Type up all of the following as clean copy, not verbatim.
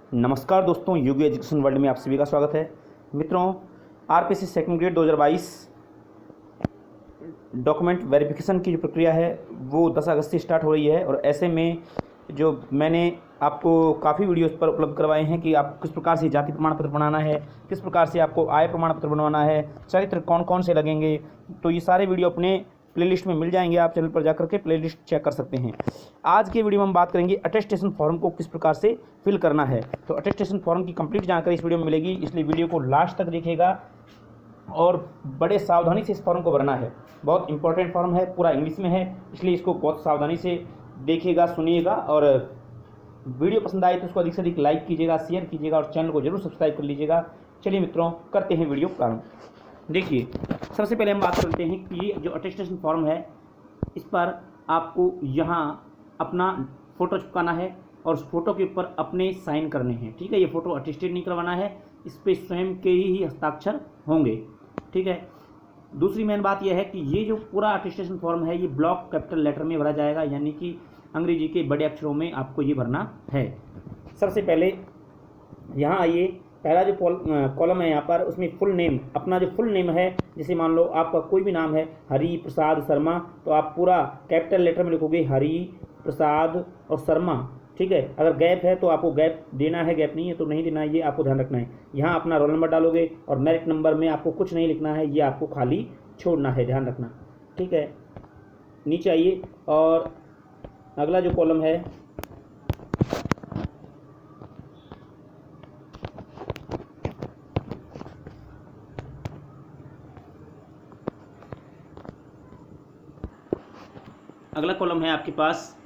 नमस्कार दोस्तों, योगी education world में आप सभी का स्वागत है। मित्रों, RPSC second grade 2022 document verification की जो प्रक्रिया है वो 10 अगस्त से स्टार्ट हो रही है। और ऐसे में जो मैंने आपको काफ़ी वीडियोस पर उपलब्ध करवाए हैं कि आप किस प्रकार से जाति प्रमाण पत्र बनाना है, किस प्रकार से आपको आय प्रमाण पत्र बनवाना है, चरित्र कौन कौन से लगेंगे, तो ये सारे वीडियो अपने प्लेलिस्ट में मिल जाएंगे। आप चैनल पर जाकर के प्लेलिस्ट चेक कर सकते हैं। आज के वीडियो में हम बात करेंगे अटेस्टेशन फॉर्म को किस प्रकार से फिल करना है। तो अटेस्टेशन फॉर्म की कंप्लीट जानकारी इस वीडियो में मिलेगी, इसलिए वीडियो को लास्ट तक देखिएगा और बड़े सावधानी से इस फॉर्म को भरना है। बहुत इंपॉर्टेंट फॉर्म है, पूरा इंग्लिश में है, इसलिए इसको बहुत सावधानी से देखिएगा, सुनिएगा। और वीडियो पसंद आए तो उसको अधिक से अधिक लाइक कीजिएगा, शेयर कीजिएगा और चैनल को जरूर सब्सक्राइब कर लीजिएगा। चलिए मित्रों, करते हैं वीडियो प्रारंभ। देखिए, सबसे पहले हम बात करते हैं कि ये जो अटेस्टेशन फॉर्म है इस पर आपको यहाँ अपना फ़ोटो चिपकाना है और उस फोटो के ऊपर अपने साइन करने हैं। ठीक है, ये फ़ोटो अटेस्टेड नहीं करवाना है, इस पर स्वयं के ही हस्ताक्षर होंगे। ठीक है, दूसरी मेन बात यह है कि ये जो पूरा अटेस्टेशन फॉर्म है ये ब्लॉक कैपिटल लेटर में भरा जाएगा, यानी कि अंग्रेजी के बड़े अक्षरों में आपको ये भरना है। सबसे पहले यहाँ आइए, पहला जो कॉलम है यहाँ पर उसमें फुल नेम, अपना जो फुल नेम है, जैसे मान लो आपका कोई भी नाम है हरि प्रसाद शर्मा, तो आप पूरा कैपिटल लेटर में लिखोगे हरि प्रसाद और शर्मा। ठीक है, अगर गैप है तो आपको गैप देना है, गैप नहीं है तो नहीं देना है, ये आपको ध्यान रखना है। यहाँ अपना रोल नंबर डालोगे और मेरिट नंबर में आपको कुछ नहीं लिखना है, ये आपको खाली छोड़ना है, ध्यान रखना। ठीक है, नीचे आइए और अगला जो कॉलम है अगला कॉलम है आपके पास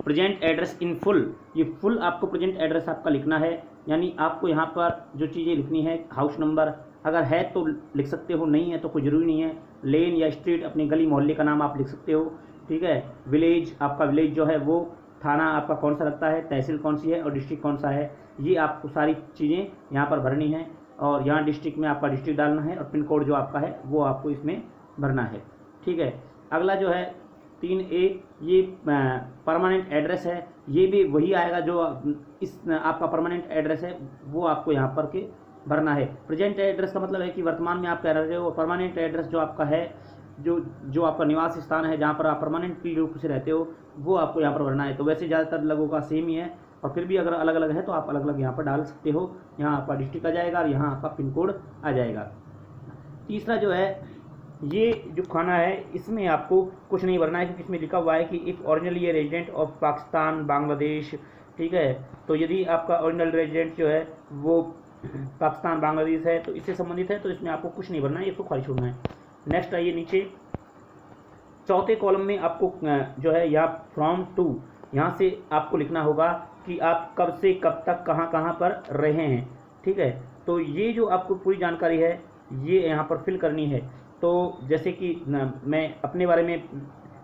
प्रेजेंट एड्रेस इन फुल। ये फुल आपको प्रेजेंट एड्रेस आपका लिखना है, यानी आपको यहाँ पर जो चीज़ें लिखनी है, हाउस नंबर अगर है तो लिख सकते हो, नहीं है तो कोई ज़रूरी नहीं है। लेन या स्ट्रीट, अपनी गली मोहल्ले का नाम आप लिख सकते हो। ठीक है, विलेज, आपका विलेज जो है वो, थाना आपका कौन सा लगता है, तहसील कौन सी है और डिस्ट्रिक्ट कौन सा है, ये आपको सारी चीज़ें यहाँ पर भरनी है। और यहाँ डिस्ट्रिक्ट में आपका डिस्ट्रिक्ट डालना है और पिन कोड जो आपका है वो आपको इसमें भरना है। ठीक है, अगला जो है 3A, ये परमानेंट एड्रेस है, ये भी वही आएगा जो इस आपका परमानेंट एड्रेस है वो आपको यहाँ पर के भरना है। प्रेजेंट एड्रेस का मतलब है कि वर्तमान में आप कह रहे हो, परमानेंट एड्रेस जो आपका है, जो आपका निवास स्थान है जहाँ पर आप परमानेंट रूप से रहते हो, वो आपको यहाँ पर भरना है। तो वैसे ज़्यादातर लोगों का सेम ही है, और फिर भी अगर अलग अलग है तो आप अलग अलग यहाँ पर डाल सकते हो। यहाँ आपका डिस्ट्रिक्ट आ जाएगा और यहाँ आपका पिन कोड आ जाएगा। तीसरा जो है, ये जो खाना है इसमें आपको कुछ नहीं भरना है, क्योंकि इसमें लिखा हुआ है कि इफ़ ओरिजिनली ये रेजिडेंट ऑफ पाकिस्तान बांग्लादेश। ठीक है, तो यदि आपका ओरिजिनल रेजिडेंट जो है वो पाकिस्तान बांग्लादेश है तो इससे संबंधित है, तो इसमें आपको कुछ नहीं भरना है, इसको खाली छोड़ना है। नेक्स्ट आइए नीचे, चौथे कॉलम में आपको जो है यहाँ फ्रॉम टू, यहाँ से आपको लिखना होगा कि आप कब से कब तक कहाँ कहाँ पर रहे हैं। ठीक है, तो ये जो आपको पूरी जानकारी है ये यहाँ पर फिल करनी है। तो जैसे कि मैं अपने बारे में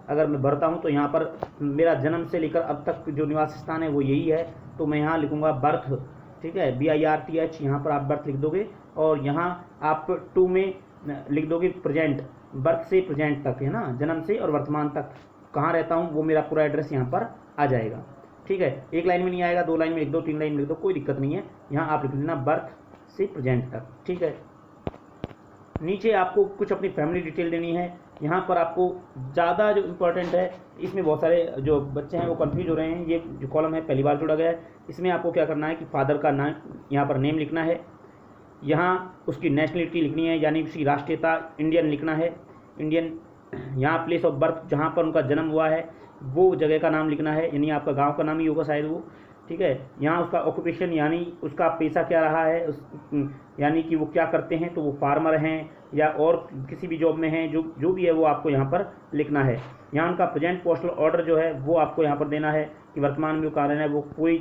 अगर मैं भरता हूँ तो यहाँ पर मेरा जन्म से लेकर अब तक जो निवास स्थान है वो यही है, तो मैं यहाँ लिखूँगा बर्थ। ठीक है, BIRTH, यहाँ पर आप बर्थ लिख दोगे और यहाँ आप टू में लिख दोगे प्रेजेंट, बर्थ से प्रेजेंट तक है ना, जन्म से और वर्तमान तक कहाँ रहता हूँ वो मेरा पूरा एड्रेस यहाँ पर आ जाएगा। ठीक है, एक लाइन में नहीं आएगा, 2 लाइन में लिख दो, 3 लाइन में लिख दो, कोई दिक्कत नहीं है। यहाँ आप लिख लेना बर्थ से प्रेजेंट तक। ठीक है, नीचे आपको कुछ अपनी फैमिली डिटेल देनी है। यहाँ पर आपको ज़्यादा जो इम्पोर्टेंट है, इसमें बहुत सारे जो बच्चे हैं वो कंफ्यूज हो रहे हैं, ये जो कॉलम है पहली बार जोड़ा गया है, इसमें आपको क्या करना है कि फादर का नाम यहाँ पर नेम लिखना है, यहाँ उसकी नेशनलिटी लिखनी है, यानी उसकी राष्ट्रीयता इंडियन लिखना है, इंडियन। यहाँ प्लेस ऑफ बर्थ, जहाँ पर उनका जन्म हुआ है वो जगह का नाम लिखना है, यानी आपका गाँव का नाम ही होगा शायद वो। ठीक है, यहाँ उसका ऑक्यूपेशन, यानी उसका पेशा क्या रहा है, यानी कि वो क्या करते हैं, तो वो फार्मर हैं या और किसी भी जॉब में हैं, जो भी है वो आपको यहाँ पर लिखना है। यहाँ उनका प्रेजेंट पोस्टल ऑर्डर जो है वो आपको यहाँ पर देना है कि वर्तमान में वो कहाँ रहना है, वो कोई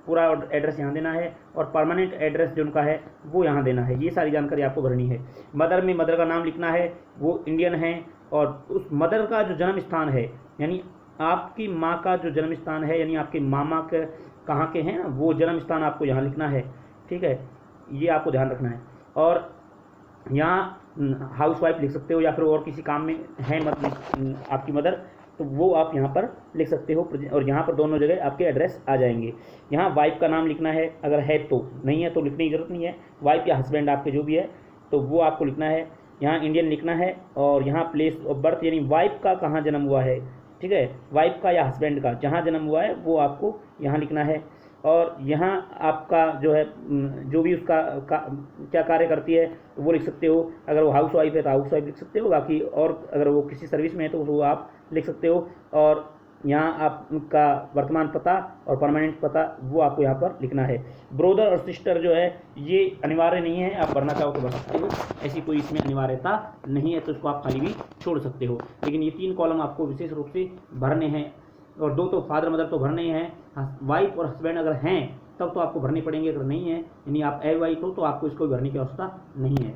पूरा एड्रेस यहाँ देना है, और परमानेंट एड्रेस जो उनका है वो यहाँ देना है। ये सारी जानकारी आपको भरनी है। मदर में मदर का नाम लिखना है, वो इंडियन है, और उस मदर का जो जन्म स्थान है, यानी आपकी माँ का जो जन्म स्थान है, यानी आपके मामा के कहाँ के हैं ना, वो जन्म स्थान आपको यहाँ लिखना है। ठीक है, ये आपको ध्यान रखना है। और यहाँ हाउस वाइफ लिख सकते हो या फिर और किसी काम में है मतलब आपकी मदर, तो वो आप यहाँ पर लिख सकते हो, और यहाँ पर दोनों जगह आपके एड्रेस आ जाएंगे। यहाँ वाइफ का नाम लिखना है, अगर है तो, नहीं है तो लिखने की ज़रूरत नहीं है। वाइफ या हस्बैंड आपके जो भी है तो वो आपको लिखना है। यहाँ इंडियन लिखना है, और यहाँ प्लेस ऑफ बर्थ यानी वाइफ का कहाँ जन्म हुआ है, ठीक है, वाइफ का या हस्बैंड का जहाँ जन्म हुआ है वो आपको यहाँ लिखना है। और यहाँ आपका जो है जो भी उसका क्या कार्य करती है तो वो लिख सकते हो। अगर वो हाउस वाइफ है तो हाउस वाइफ लिख सकते हो, बाकी और अगर वो किसी सर्विस में है तो वो आप लिख सकते हो। और यहाँ आपका वर्तमान पता और परमानेंट पता वो आपको यहाँ पर लिखना है। ब्रोदर और सिस्टर जो है ये अनिवार्य नहीं है, आप भरना चाहो तो भर सकते हो, ऐसी कोई इसमें अनिवार्यता नहीं है, तो इसको आप खाली भी छोड़ सकते हो। लेकिन ये 3 कॉलम आपको विशेष रूप से भरने हैं, और 2 तो फादर मदर तो भरने ही हैं। वाइफ और हस्बैंड अगर हैं तब तो आपको भरने पड़ेंगे, अगर नहीं है यानी आप अवाइफ हो तो आपको इसको भरने की आवश्यकता नहीं है।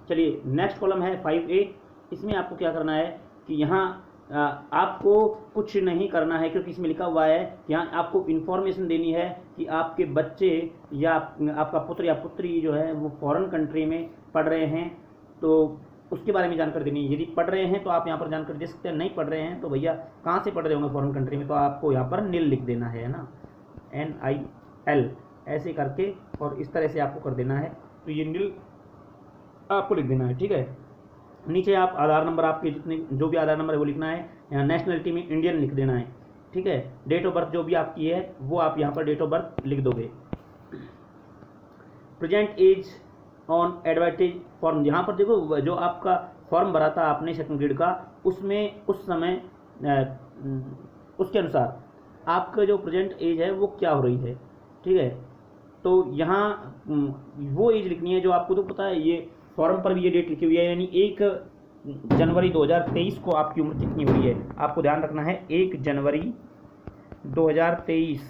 चलिए नेक्स्ट कॉलम है 5A। इसमें आपको क्या करना है कि यहाँ आपको कुछ नहीं करना है, क्योंकि इसमें लिखा हुआ है यहाँ आपको इन्फॉर्मेशन देनी है कि आपके बच्चे या आपका पुत्र या पुत्री जो है वो फॉरेन कंट्री में पढ़ रहे हैं, तो उसके बारे में जानकारी देनी है। यदि पढ़ रहे हैं तो आप यहाँ पर जानकारी दे सकते हैं, नहीं पढ़ रहे हैं तो भैया कहाँ से पढ़ रहे होंगे फॉरेन कंट्री में, तो आपको यहाँ पर NIL लिख देना है ना, NIL ऐसे करके, और इस तरह से आपको कर देना है। तो ये NIL आपको लिख देना है, ठीक है। नीचे आप आधार नंबर, आपके जितने जो भी आधार नंबर है वो लिखना है। यहाँ नेशनलिटी में इंडियन लिख देना है, ठीक है। डेट ऑफ बर्थ जो भी आपकी है वो आप यहाँ पर डेट ऑफ बर्थ लिख दोगे। Present age on advertise form, यहाँ पर देखो जो आपका फॉर्म भरा था आपने 2nd ग्रेड का, उसमें उस समय उसके अनुसार आपका जो प्रेजेंट एज है वो क्या हो रही है, ठीक है। तो यहाँ वो एज लिखनी है जो आपको तो पता है, ये फॉर्म पर भी ये डेट लिखी हुई है, यानी 1 जनवरी 2023 को आपकी उम्र कितनी हुई है, आपको ध्यान रखना है 1 जनवरी 2023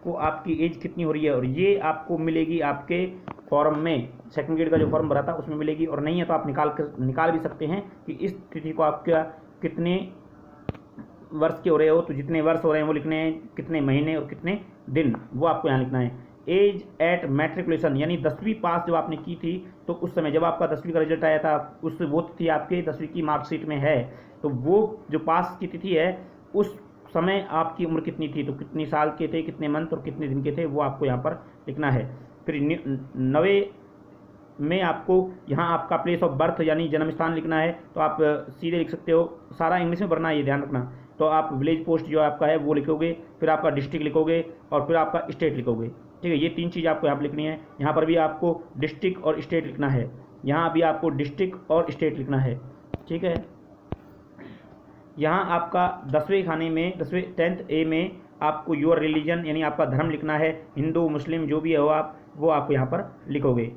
को आपकी एज कितनी हो रही है। और ये आपको मिलेगी आपके फॉर्म में, 2nd ग्रेड का जो फॉर्म भरा था उसमें मिलेगी, और नहीं है तो आप निकाल भी सकते हैं कि इस तिथि को आपका कितने वर्ष के हो रहे हो, तो जितने वर्ष हो रहे हैं वो लिखने हैं, कितने महीने और कितने दिन वो आपको यहाँ लिखना है। एज एट मैट्रिकुलेशन, यानी 10वीं पास जब आपने की थी तो उस समय जब आपका 10वीं का रिजल्ट आया था उस वो तिथि आपके 10वीं की मार्कशीट में है, तो वो जो पास की तिथि है उस समय आपकी उम्र कितनी थी, तो कितनी साल के थे, कितने मंथ और कितने दिन के थे, वो आपको यहाँ पर लिखना है। फिर 90 में आपको यहाँ आपका प्लेस ऑफ बर्थ यानी जन्म स्थान लिखना है, तो आप सीधे लिख सकते हो, सारा इंग्लिश में भरना है, ये ध्यान रखना। तो आप विलेज पोस्ट जो आपका है वो लिखोगे, फिर आपका डिस्ट्रिक्ट लिखोगे, और फिर आपका स्टेट लिखोगे, ठीक है। ये 3 चीज़ आपको यहाँ पर लिखनी है। यहाँ पर भी आपको डिस्ट्रिक्ट और स्टेट लिखना है, यहाँ भी आपको डिस्ट्रिक्ट और स्टेट लिखना है, ठीक है। यहाँ आपका 10वें खाने में 10th A में आपको योर रिलीजन यानी आपका धर्म लिखना है, हिंदू मुस्लिम जो भी हो आप, वो आपको यहाँ पर लिखोगे।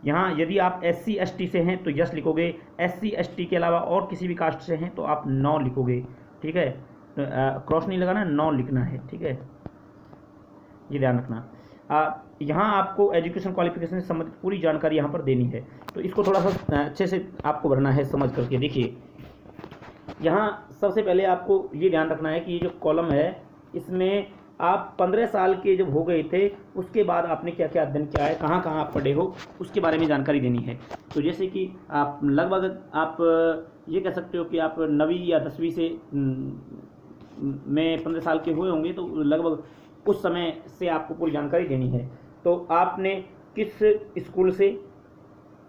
यहाँ यदि आप SC ST से हैं तो यस लिखोगे, SC ST के अलावा और किसी भी कास्ट से हैं तो आप नो लिखोगे, ठीक है। क्रॉस नहीं लगाना, नो लिखना है, ठीक है, ये ध्यान रखना। यहाँ आपको एजुकेशन क्वालिफिकेशन से संबंधित पूरी जानकारी यहाँ पर देनी है, तो इसको थोड़ा सा अच्छे से आपको भरना है समझ करके। देखिए यहाँ सबसे पहले आपको ये ध्यान रखना है कि ये जो कॉलम है इसमें आप 15 साल के जब हो गए थे उसके बाद आपने क्या क्या अध्ययन किया है, कहाँ कहाँ आप पढ़े हो, उसके बारे में जानकारी देनी है। तो जैसे कि आप लगभग आप ये कह सकते हो कि आप 9वीं या 10वीं से में 15 साल के हुए होंगे, तो लगभग उस समय से आपको पूरी जानकारी देनी है। तो आपने किस स्कूल से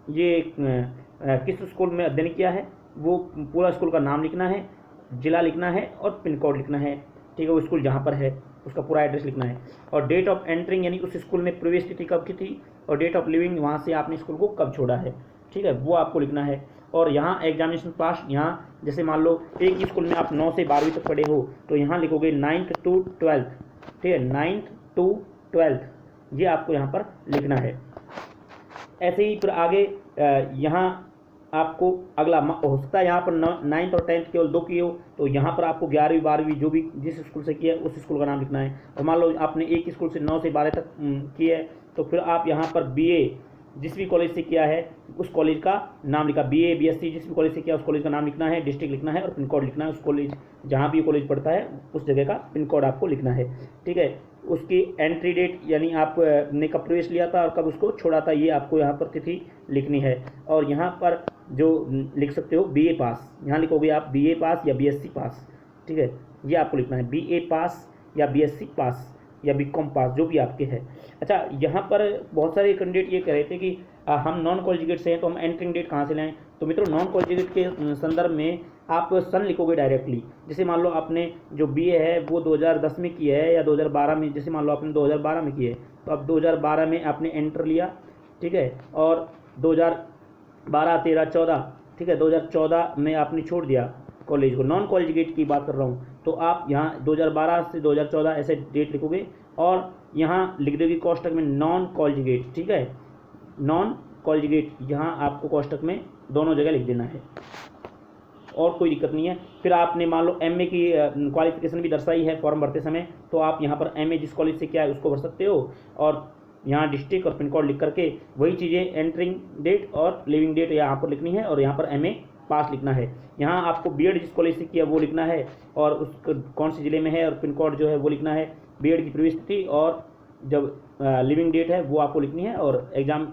किस स्कूल में अध्ययन किया है, वो पूरा स्कूल का नाम लिखना है, ज़िला लिखना है और पिन कोड लिखना है, ठीक है। वो स्कूल जहाँ पर है उसका पूरा एड्रेस लिखना है, और डेट ऑफ एंट्रिंग यानी उस स्कूल में प्रवेश तिथि कब की थी, और डेट ऑफ लिविंग वहाँ से आपने स्कूल को कब छोड़ा है, ठीक है, वो आपको लिखना है। और यहाँ एग्जामिनेशन पास, यहाँ जैसे मान लो एक ही स्कूल में आप 9 से 12वीं तक पढ़े हो तो यहाँ लिखोगे 9th to 12th, ठीक है, 9th to 12th, ये आपको यहाँ पर लिखना है। ऐसे ही फिर आगे यहाँ आपको अगला हो सकता है यहाँ पर 9th और 10th केवल 2 किए हो, तो यहाँ पर आपको 11वीं 12वीं जो भी जिस स्कूल से किया है उस स्कूल का नाम लिखना है। और मान लो आपने एक ही स्कूल से 9 से 12 तक किया है, तो फिर आप यहाँ पर BA जिस भी कॉलेज से किया है उस कॉलेज का नाम लिखा, BA BSc जिस भी कॉलेज से किया उस कॉलेज का नाम लिखना है, डिस्ट्रिक्ट लिखना है और पिन कोड लिखना है। उस कॉलेज जहाँ भी कॉलेज पढ़ता है उस जगह का पिन कोड आपको लिखना है, ठीक है। उसकी एंट्री डेट यानी आप ने कब प्रवेश लिया था और कब उसको छोड़ा था, ये आपको यहाँ पर तिथि लिखनी है। और यहाँ पर जो लिख सकते हो बीए पास, यहाँ लिखोगे आप बीए पास या बीएससी पास, ठीक है, ये आपको लिखना है बीए पास या बीएससी पास या बीकॉम पास, जो भी आपके है। अच्छा, यहाँ पर बहुत सारे कैंडिडेट ये कह रहे थे कि हम नॉन कॉलेजिएट से हैं तो हम एंट्रिंग डेट कहाँ से लाएं। तो मित्रों, नॉन कॉलेजिएट के संदर्भ में आप सन लिखोगे डायरेक्टली। जैसे मान लो आपने जो बीए है वो 2010 में की है या 2012 में, जैसे मान लो आपने 2012 में की है तो अब 2012 में आपने एंटर लिया, ठीक है, और 2012, 13, 14, ठीक है, 2014 में आपने छोड़ दिया कॉलेज को, नॉन कॉलेजिएट की बात कर रहा हूँ। तो आप यहाँ 2012 से 2014 ऐसे डेट लिखोगे और यहाँ लिख दोगे कोष्टक में नॉन कॉलेजिएट, ठीक है, नॉन कॉलेजिएट, यहाँ आपको कोष्टक में दोनों जगह लिख देना है और कोई दिक्कत नहीं है। फिर आपने मान लो एमए की क्वालिफिकेशन भी दर्शाई है फॉर्म भरते समय, तो आप यहाँ पर एमए जिस कॉलेज से किया है उसको भर सकते हो और यहाँ डिस्ट्रिक्ट और पिन कोड लिख करके वही चीज़ें एंट्रिंग डेट और लिविंग डेट यहाँ पर लिखनी है और यहाँ पर एमए पास लिखना है। यहाँ आपको बीएड जिस कॉलेज से किया वो लिखना है और उस कौन से ज़िले में है और पिन कोड जो है वो लिखना है, बीएड की प्रवेश तिथि और जब लिविंग डेट है वो आपको लिखनी है और एग्ज़ाम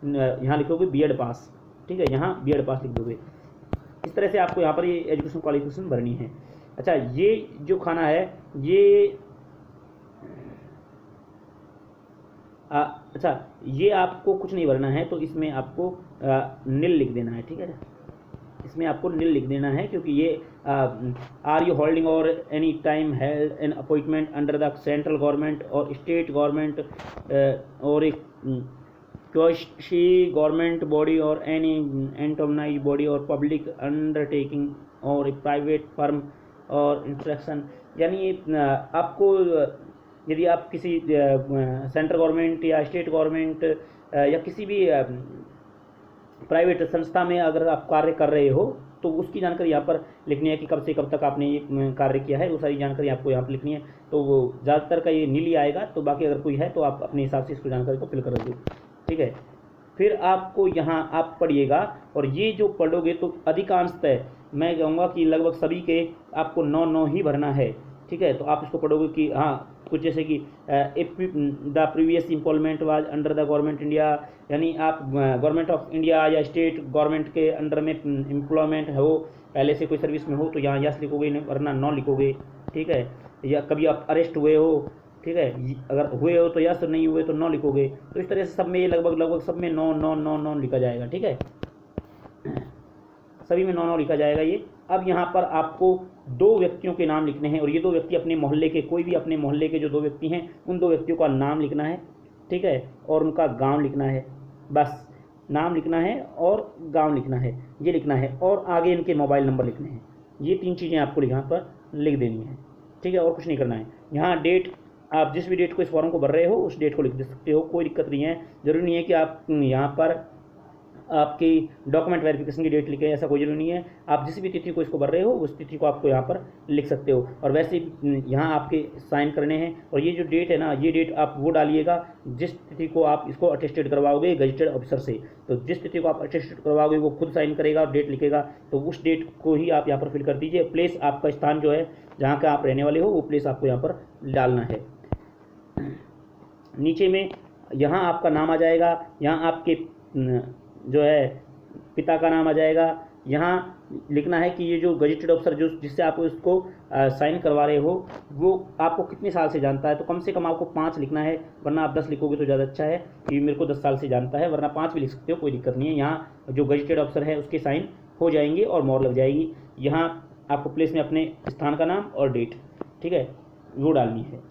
यहाँ लिखोगे बीएड पास, ठीक है, यहाँ बीएड पास लिख दोगे। इस तरह से आपको यहाँ पर ये एजुकेशन क्वालिफिकेशन भरनी है। अच्छा, ये जो खाना है ये अच्छा, ये आपको कुछ नहीं भरना है, तो इसमें आपको नील लिख देना है, ठीक है, इसमें आपको नील लिख देना है क्योंकि ये आर यू होल्डिंग और any time held an appointment under the central government और स्टेट गवर्नमेंट और एक क्वासी गवर्नमेंट बॉडी और एनी एंटोमनाइज बॉडी और पब्लिक अंडरटेकिंग और ए प्राइवेट फर्म और इंस्ट्रक्शन, यानी आपको यदि आप किसी सेंट्रल गवर्नमेंट या स्टेट गवर्नमेंट या किसी भी प्राइवेट संस्था में अगर आप कार्य कर रहे हो तो उसकी जानकारी यहाँ पर लिखनी है कि कब से कब तक आपने ये कार्य किया है, वो सारी जानकारी आपको यहाँ पर लिखनी है। तो वो ज़्यादातर का ये नीली आएगा, तो बाकी अगर कोई है तो आप अपने हिसाब से इसको जानकारी को फिल कर दो, ठीक है। फिर आपको यहाँ आप पढ़िएगा और ये जो पढ़ोगे तो अधिकांशतः मैं कहूँगा कि लगभग सभी के आपको 9 ही भरना है, ठीक है। तो आप इसको पढ़ोगे कि हाँ कुछ जैसे कि the previous employment was under the government India, यानी आप गवर्नमेंट ऑफ इंडिया या स्टेट गवर्नमेंट के अंडर में एम्प्लॉयमेंट हो, पहले से कोई सर्विस में हो तो यहाँ यस लिखोगे, वरना नो लिखोगे, ठीक है। या कभी आप अरेस्ट हुए हो, ठीक है, अगर हुए हो तो यस, नहीं हुए तो नो लिखोगे। तो इस तरह से सब में ये लगभग सब में नो लिखा जाएगा, ठीक है, सभी में नो लिखा जाएगा ये। अब यहाँ पर आपको 2 व्यक्तियों के नाम लिखने हैं और ये 2 व्यक्ति अपने मोहल्ले के, कोई भी अपने मोहल्ले के जो 2 व्यक्ति हैं उन 2 व्यक्तियों का नाम लिखना है, ठीक है, और उनका गांव लिखना है, बस नाम लिखना है और गांव लिखना है, ये लिखना है और आगे इनके मोबाइल नंबर लिखने हैं। ये 3 चीज़ें आपको यहाँ पर लिख देनी है, ठीक है, और कुछ नहीं करना है। यहाँ डेट, आप जिस भी डेट को इस फॉर्म को भर रहे हो उस डेट को लिख दे सकते हो, कोई दिक्कत नहीं है। जरूरी नहीं है कि आप यहाँ पर आपकी डॉक्यूमेंट वेरिफिकेशन की डेट लिखे, ऐसा कोई जरूरी नहीं है। आप जिस भी तिथि को इसको भर रहे हो उस तिथि को आपको यहाँ पर लिख सकते हो। और वैसे यहाँ आपके साइन करने हैं और ये जो डेट है ना, ये डेट आप वो डालिएगा जिस तिथि को आप इसको अटेस्टेड करवाओगे गजेटेड ऑफिसर से। तो जिस तिथि को आप अटेस्टेड करवाओगे वो खुद साइन करेगा और डेट लिखेगा, तो उस डेट को ही आप यहाँ पर फिल कर दीजिए। प्लेस आपका स्थान जो है जहाँ का आप रहने वाले हो वो प्लेस आपको यहाँ पर डालना है। नीचे में यहाँ आपका नाम आ जाएगा, यहाँ आपके जो है पिता का नाम आ जाएगा। यहाँ लिखना है कि ये जो गजेटेड ऑफिसर जो जिससे आप इसको साइन करवा रहे हो वो आपको कितने साल से जानता है। तो कम से कम आपको 5 लिखना है, वरना आप 10 लिखोगे तो ज़्यादा अच्छा है कि मेरे को 10 साल से जानता है, वरना 5 भी लिख सकते हो, कोई दिक्कत नहीं है। यहाँ जो गजेटेड ऑफिसर है उसके साइन हो जाएंगे और मोहर लग जाएगी। यहाँ आपको प्लेस में अपने स्थान का नाम और डेट, ठीक है, वो डालनी है।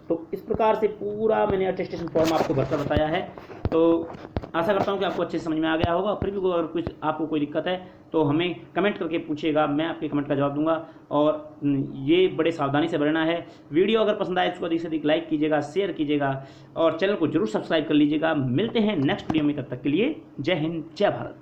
तो इस प्रकार से पूरा मैंने अटेस्टेशन फॉर्म आपको भरकर बताया है। तो आशा करता हूँ कि आपको अच्छे से समझ में आ गया होगा। फिर भी अगर कुछ आपको कोई दिक्कत है तो हमें कमेंट करके पूछिएगा, मैं आपके कमेंट का जवाब दूंगा। और ये बड़े सावधानी से भरना है। वीडियो अगर पसंद आए तो अधिक से अधिक लाइक कीजिएगा, शेयर कीजिएगा और चैनल को जरूर सब्सक्राइब कर लीजिएगा। मिलते हैं नेक्स्ट वीडियो में, तब तक के लिए जय हिंद, जय भारत।